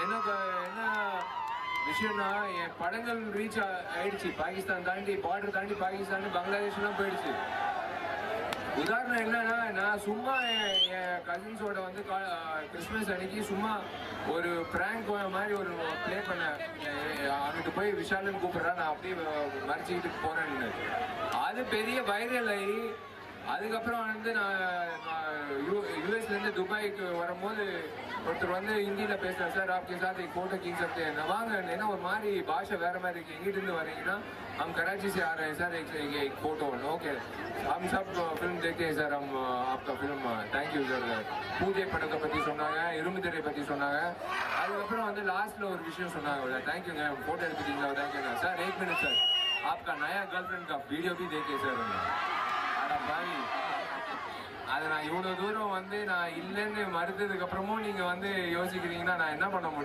என்ன என்ன விஷயம்னா என் படங்கள் ரீச் ஆயிடுச்சு. பாகிஸ்தான் தாண்டி, பார்டர் தாண்டி பாகிஸ்தான், பங்களாதேஷ்லாம் போயிடுச்சு. உதாரணம் என்னன்னா, நான் சும்மா என் கசின்ஸோட வந்து கிறிஸ்மஸ் அன்னைக்கு சும்மா ஒரு பிராங்க் மாதிரி ஒரு ப்ளே பண்ணேன். அங்கிட்டு போய் விஷாலன் கூப்பிடுறா, நான் அப்படியே மறைச்சிக்கிட்டு போறேன்னு. அது பெரிய வைரல் ஆகி அதுக்கப்புறம் வந்து நான் யூஎஸ்லேருந்து துபாய்க்கு வரும்போது ஒருத்தர் வந்து ஹிந்தியில் பேசுகிறேன், சார் आपके साथ एक फोटो खींच सकते हैं ना, வாங்க என்ன ஒரு மாதிரி பாஷை வேற மாதிரி இருக்கு, எங்கிட்டிருந்து வரீங்கன்னா हम कराची से आ रहे हैं सर, एक फोटो ओके हम सब फिल्म देखते हैं सर, हम आपका फिल्म थैंक यू सर. பூஜை படத்தை பற்றி சொன்னாங்க, இரும்புத்திரை பற்றி சொன்னாங்க. அதுக்கப்புறம் வந்து லாஸ்ட்டில் ஒரு விஷயம் சொன்னாங்க, தேங்க்யூங்க ஃபோட்டோ எடுத்துட்டீங்களா, தேங்க்யூங்க சார், 1 मिनट सर आपका नया गर्लफ्रेंड का वीडियो भी देखे सर. பாய், அதை நான் இவ்வளோ தூரம் வந்து நான் இல்லைன்னு மறுத்ததுக்கு அப்புறமும் நீங்கள் வந்து யோசிக்கிறீங்கன்னா நான் என்ன பண்ண முடியும்?